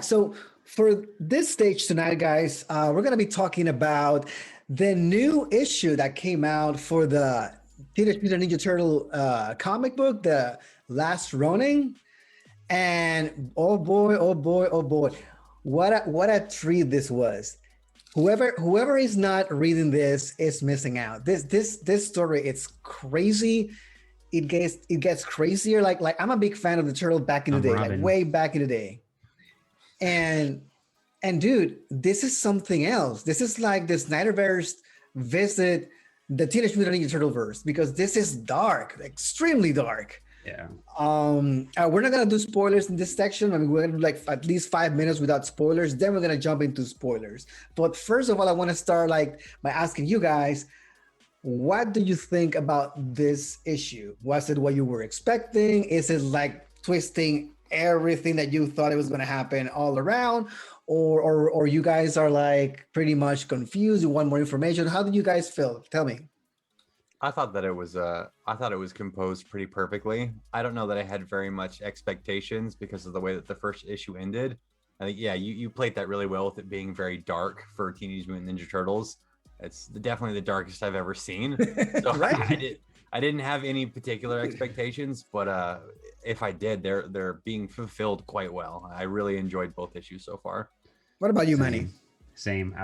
So for this stage tonight, guys, we're going to be talking about the new issue that came out for the Teenage Mutant Ninja Turtle comic book, the Last Ronin. And oh boy, oh boy, oh boy, what a treat this was. Whoever is not reading this is missing out. This story, it's crazy. It gets crazier. Like I'm a big fan of the turtle back in the I'm day, like Robin. way back in the day. And dude, this is something else. This is like the Snyderverse visit the Teenage Mutant Ninja Turtle verse because this is dark, extremely dark. Yeah. We're not gonna do spoilers in this section. I mean, we're gonna do like at least 5 minutes without spoilers. Then we're gonna jump into spoilers. But first of all, I want to start like by asking you guys, what do you think about this issue? Was it what you were expecting? Is it like twisting everything that you thought it was gonna happen all around? Or you guys are like pretty much confused, you want more information? How did you guys feel? Tell me. I thought that it was composed pretty perfectly. I don't know that I had very much expectations because of the way that the first issue ended. I think you played that really well with it being very dark for Teenage Mutant Ninja Turtles. It's definitely the darkest I've ever seen. So Right. I didn't have any particular expectations, but if I did, they're being fulfilled quite well. I really enjoyed both issues so far. What about you, Manny? Same.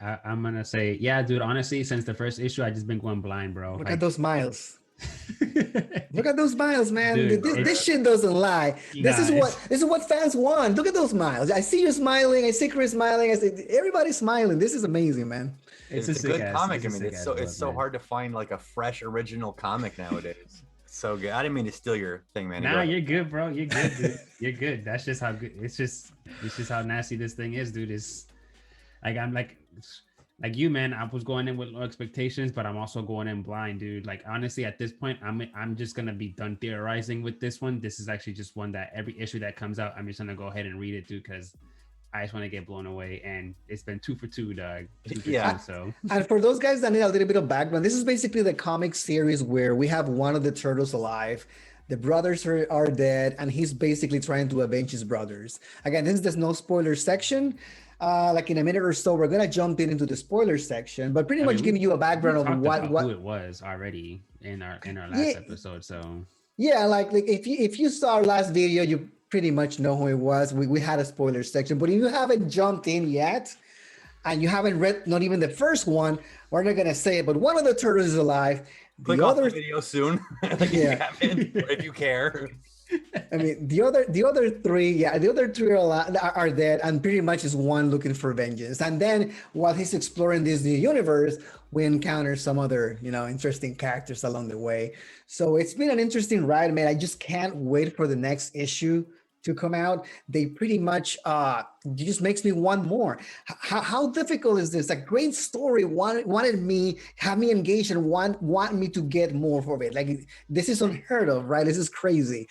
I'm gonna say, yeah, dude. Honestly, since the first issue, I just been going blind, bro. Look Like, at those smiles. Look at those smiles, man. Dude, this shit doesn't lie. This is what fans want. Look at those smiles. I see you smiling. I see Chris smiling. I see everybody's smiling. This is amazing, man. It's a good comic. I mean, it's so hard to find like a fresh original comic nowadays. So good. I didn't mean to steal your thing, man. Nah, you're good, bro. You're good, dude. You're good. That's just how good. It's just how nasty this thing is, dude. It's like I'm like you, man. I was going in with low expectations, but I'm also going in blind, dude. Like honestly, at this point, I'm just gonna be done theorizing with this one. This is actually just one that every issue that comes out, I'm just gonna go ahead and read it, dude, because I just want to get blown away. And it's been 2 for 2, dog. 2 for 2, so. And for those guys that need a little bit of background, this is basically the comic series where we have one of the turtles alive. The brothers are dead, and he's basically trying to avenge his brothers. Again, this is the no spoiler section. Like in a minute or so, we're gonna jump into the spoiler section, but pretty much giving you a background of what who it was already in our last episode. So yeah, like if you saw our last video, you pretty much know who it was. We had a spoiler section, but if you haven't jumped in yet and you haven't read not even the first one, we're not gonna say it. But one of the turtles is alive. Click off the video soon. If you care. I mean, the other three are dead, and pretty much is one looking for vengeance. And then while he's exploring this new universe, we encounter some other, interesting characters along the way. So it's been an interesting ride, man. I just can't wait for the next issue to come out. They pretty much it just makes me want more. How difficult is this? A great story wanted me, have me engaged, and want me to get more for it. Like this is unheard of, right? This is crazy.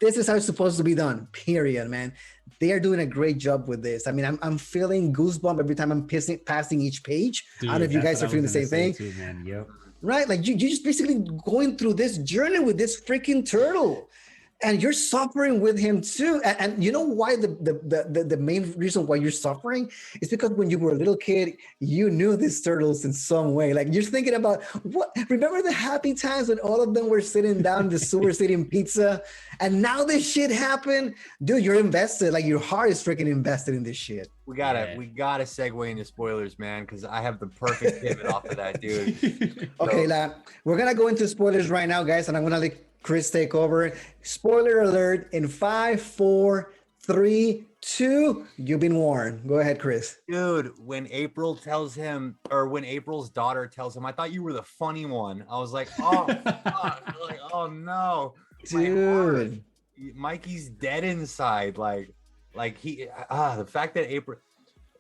This is how it's supposed to be done. Period, man. They are doing a great job with this. I mean, I'm feeling goosebump every time I'm passing each page. Dude, I don't know if you guys are feeling the same thing. Too, man. Yep. Right? Like you're just basically going through this journey with this freaking turtle. And you're suffering with him too. And you know why the main reason why you're suffering is because when you were a little kid, you knew these turtles in some way. Like you're thinking about remember the happy times when all of them were sitting down in the sewer eating pizza, and now this shit happened? Dude, you're invested. Like your heart is freaking invested in this shit. We gotta segue into spoilers, man, because I have the perfect pivot off of that, dude. Okay, we're gonna go into spoilers right now, guys, and I'm gonna let Chris take over. Spoiler alert in 5, 4, 3, 2. You've been warned. Go ahead, Chris. Dude, when April's daughter tells him, I thought you were the funny one. I was like, oh, fuck. Like, oh no, dude. Mikey's dead inside. Like he, the fact that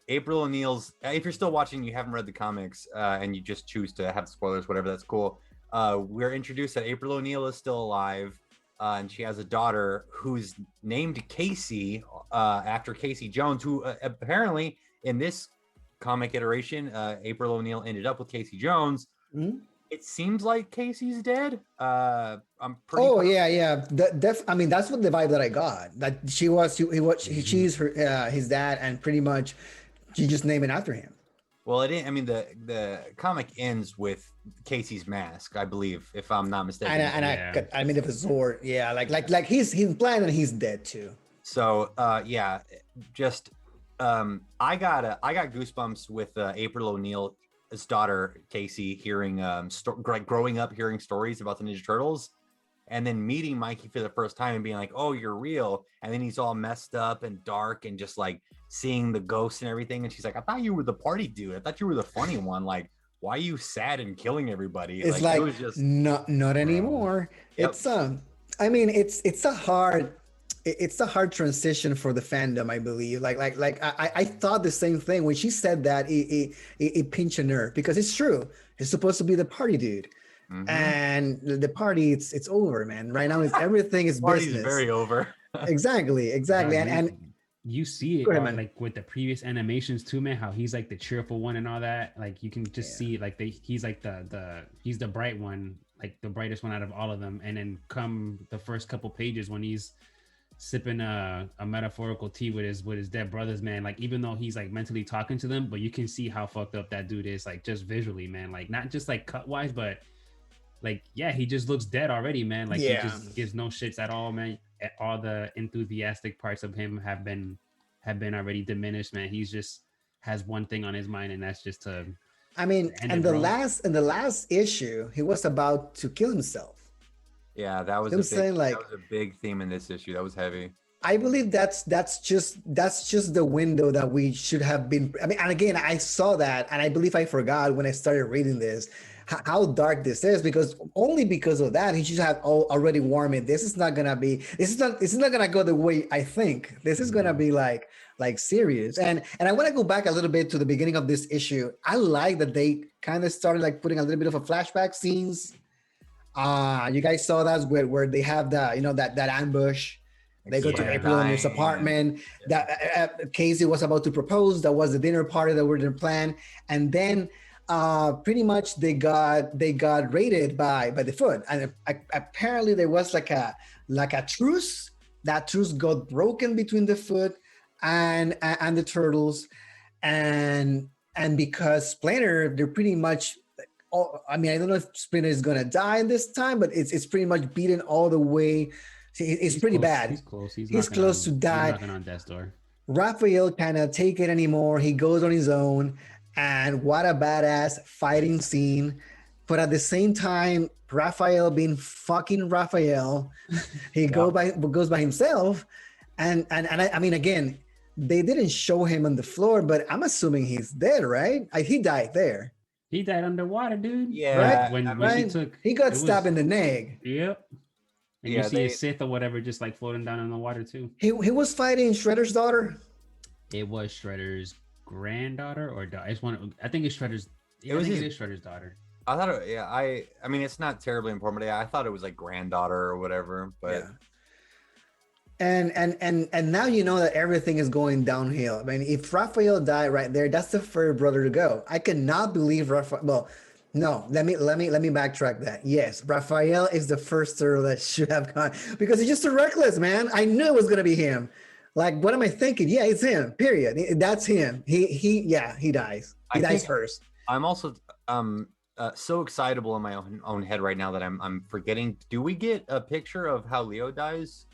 April O'Neil's. If you're still watching, you haven't read the comics, and you just choose to have spoilers, whatever. That's cool. We're introduced that April O'Neil is still alive, and she has a daughter who's named Casey, after Casey Jones, who apparently in this comic iteration, April O'Neil ended up with Casey Jones. Mm-hmm. It seems like Casey's dead. I'm pretty. Oh yeah. I mean, that's what the vibe that I got. That she was, he was, she's her, his dad, and pretty much she just named it after him. Well, it didn't. I mean, the comic ends with Casey's mask, I believe, if I'm not mistaken. I mean, if it's Zord, yeah, like he's blind and he's dead too. So yeah, just I got goosebumps with April O'Neil's daughter Casey hearing growing up hearing stories about the Ninja Turtles, and then meeting Mikey for the first time and being like, "Oh, you're real," and then he's all messed up and dark and just like seeing the ghosts and everything, and she's like, "I thought you were the party dude. I thought you were the funny one. Like, why are you sad and killing everybody?" It's like, it was just not anymore. Yep. It's I mean, it's a hard transition for the fandom, I believe. I thought the same thing when she said that. It pinched a nerve because it's true. It's supposed to be the party dude, and the party it's over, man. Right now, everything is business. Very over. Exactly, and you see it ahead, like with the previous animations too, man. How he's like the cheerful one and all that. Like you can just see like he's like he's the bright one, like the brightest one out of all of them. And then come the first couple pages when he's sipping a metaphorical tea with his dead brothers, man. Like even though he's like mentally talking to them, but you can see how fucked up that dude is, like just visually, man. Like not just like cut wise, but like he just looks dead already, man. Like he just gives no shits at all, man. All the enthusiastic parts of him have been already diminished, man. He's just has one thing on his mind, and that's just to. I mean, in the last issue, he was about to kill himself. Yeah, that was a big theme in this issue. That was heavy. I believe that's just the window that we should have been. I mean, and again, I saw that, and I believe I forgot when I started reading this how dark this is, because only because of that he should have already warned me. This is not gonna go the way I think. This is gonna be like serious. And I want to go back a little bit to the beginning of this issue. I like that they kind of started like putting a little bit of a flashback scenes. You guys saw that where they have that ambush. They go to April in his apartment. That Casey was about to propose. That was the dinner party that were their plan, and then pretty much they got raided by the Foot, and apparently there was like a truce. That truce got broken between the Foot and the Turtles, and because Splinter, they're pretty much. I mean, I don't know if Splinter is gonna die this time, but it's pretty much beaten all the way. He's pretty close. bad. He's close. He's close to die. He's knocking on death's door. Raphael cannot take it anymore. He goes on his own, and what a badass fighting scene. But at the same time, Raphael being fucking Raphael, he goes by himself, and I mean, again, they didn't show him on the floor, but I'm assuming he's dead, right? He died there. He died underwater, dude. Yeah. Right? When he got stabbed in the neck. Yep. And you see a Sith or whatever just like floating down in the water too. He was fighting Shredder's daughter. It was Shredder's granddaughter or daughter. I think it's Shredder's. Yeah, it is Shredder's daughter. I thought I mean it's not terribly important, but I thought it was like granddaughter or whatever. But and now you know that everything is going downhill. I mean, if Raphael died right there, that's the first brother to go. I cannot believe Raphael. Well, no, let me backtrack that. Yes, Raphael is the first turtle that should have gone because he's just too reckless, man. I knew it was gonna be him. Like, what am I thinking? Yeah, it's him. Period. That's him. He dies. He dies first. I'm also so excitable in my own head right now that I'm forgetting. Do we get a picture of how Leo dies?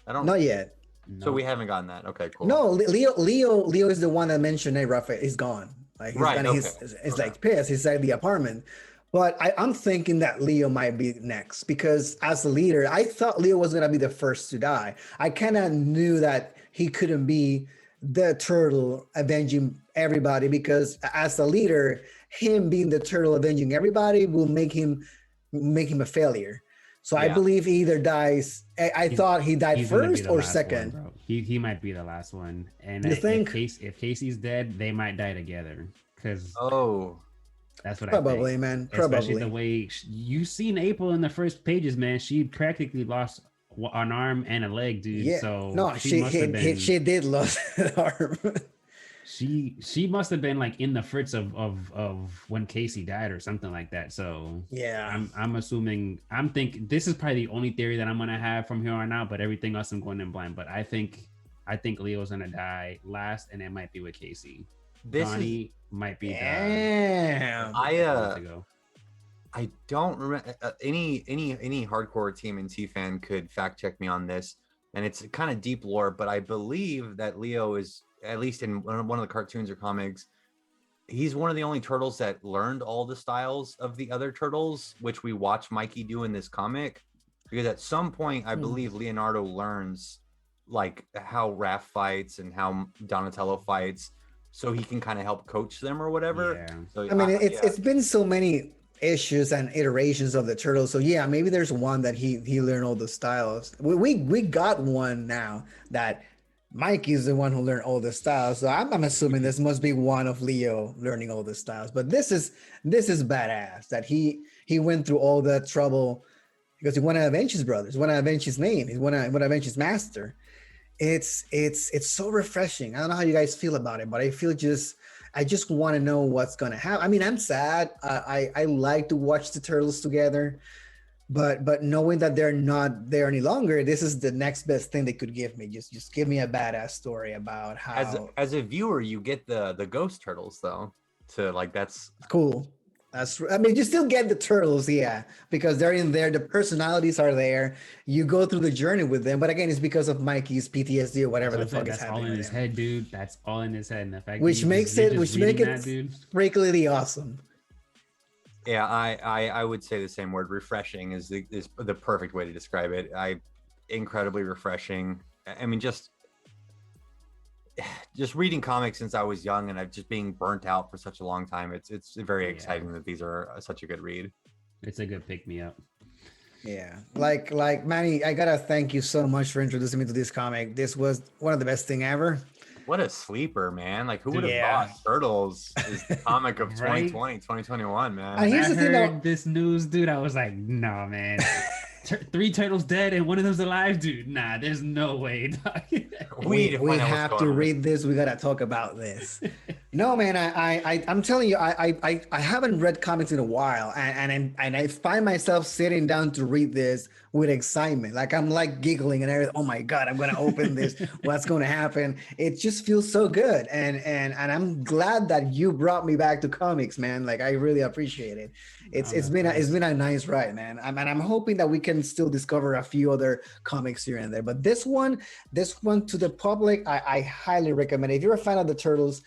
Not yet. So we haven't gotten that. Okay, cool. No, Leo is the one that mentioned, hey, Raphael is gone. Like he's right. He's like pissed. He's at the apartment. But I'm thinking that Leo might be next because as a leader, I thought Leo was gonna be the first to die. I kind of knew that he couldn't be the turtle avenging everybody because as a leader, him being the turtle avenging everybody will make him a failure. So I believe he either dies. I thought he died first or second. One, he might be the last one. And you think if Casey's dead, they might die together. Because that's what probably, I think. man. Especially probably the way you seen April in the first pages, man. She practically lost an arm and a leg, dude. Yeah. So no, she did lose an arm. She must have been like in the fritz of when Casey died or something like that. So Yeah. I'm assuming I'm thinking this is probably the only theory that I'm gonna have from here on out, but everything else I'm going in blind. But I think Leo's gonna die last, and it might be with Casey. Donnie might be Damn. I don't remember any hardcore TMNT fan could fact check me on this, and it's kind of deep lore, but I believe that Leo is, at least in one of the cartoons or comics, he's one of the only turtles that learned all the styles of the other turtles, which we watch Mikey do in this comic. Because at some point, I believe Leonardo learns like how Raph fights and how Donatello fights, so he can kind of help coach them or whatever. Yeah. So I mean, it's been so many issues and iterations of the turtles. So yeah, maybe there's one that he learned all the styles. We got one now that Mike is the one who learned all the styles. So I'm assuming this must be one of Leo learning all the styles. But this is badass that he went through all that trouble because he want to avenge his brothers, want to avenge his name, he want to avenge his master. It's so refreshing. I don't know how you guys feel about it, but I just want to know what's gonna happen. I mean, I'm sad. I like to watch the turtles together, but knowing that they're not there any longer, this is the next best thing they could give me. Just give me a badass story about how. As a viewer, you get the ghost turtles though. To like that's cool. I mean, you still get the turtles, yeah, because they're in there. The personalities are there. You go through the journey with them, but again, it's because of Mikey's PTSD or whatever the fuck is happening. That's all in his head, dude. That's all in his head, and the fact which makes it freakily awesome. Yeah, I would say the same word. Refreshing is the perfect way to describe it. Incredibly refreshing. I mean, just reading comics since I was young, and I've just being burnt out for such a long time. It's very exciting that these are such a good read. It's a good pick me up. Yeah, like Manny, I gotta thank you so much for introducing me to this comic. This was one of the best thing ever. What a sleeper, man. Like, who would have thought Turtles is the comic of 2020, 2021, man? And here's the thing, though, this news, dude, I was like, no, man. 3 turtles dead and one of them's alive, dude. Nah, there's no way. we have to read this. We gotta talk about this. No, man, I'm telling you, I haven't read comics in a while, and I find myself sitting down to read this with excitement. Like I'm like giggling and everything. Oh my god, I'm gonna open this. What's gonna happen? It just feels so good, and I'm glad that you brought me back to comics, man. Like I really appreciate it. It's been a nice ride, man. And I'm hoping that we can still discover a few other comics here and there. But this one to the public, I highly recommend. If you're a fan of the Turtles,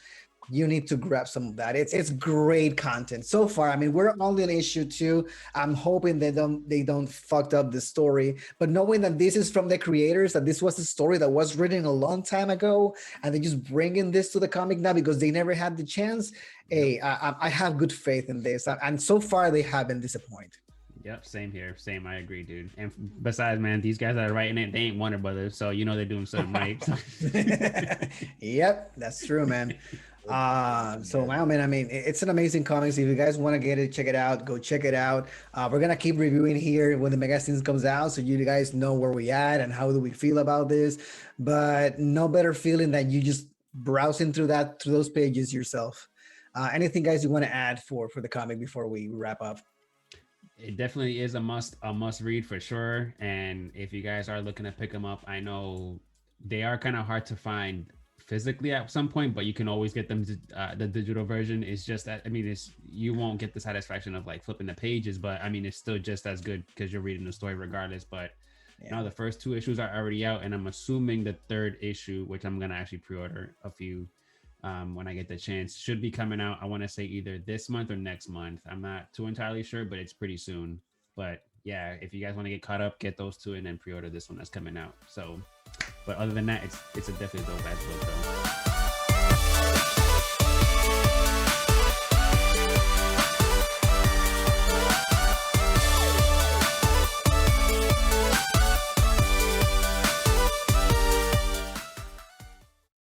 you need to grab some of that. It's great content so far. I mean, we're only on issue 2. I'm hoping they don't fucked up the story, but knowing that this is from the creators, that this was a story that was written a long time ago, and they just bringing this to the comic now because they never had the chance. Hey, I have good faith in this, and so far they haven't disappointed. Yep, same here. Same, I agree, dude. And besides, man, these guys that are writing it, they ain't Warner Brothers, so you know they're doing something right. Yep, that's true, man. So wow, man, I mean, it's an amazing comics. If you guys want to get it, check it out, go check it out. We're gonna keep reviewing here when the magazine comes out, so you guys know where we at and how do we feel about this. But no better feeling than you just browsing through those pages yourself. Anything, guys, you want to add for the comic before we wrap up? It definitely is a must read for sure. And if you guys are looking to pick them up, I know they are kind of hard to find physically at some point, but you can always get them the digital version. Is just that, I mean, you won't get the satisfaction of like flipping the pages, but I mean it's still just as good because you're reading the story regardless. But now the first 2 issues are already out, and I'm assuming the 3rd issue, which I'm gonna actually pre-order a few when I get the chance, should be coming out. I want to say either this month or next month. I'm not too entirely sure, but it's pretty soon. But yeah, if you guys want to get caught up, get those 2 and then pre-order this one that's coming out. So, but other than that, it's a definitely dope ass book though.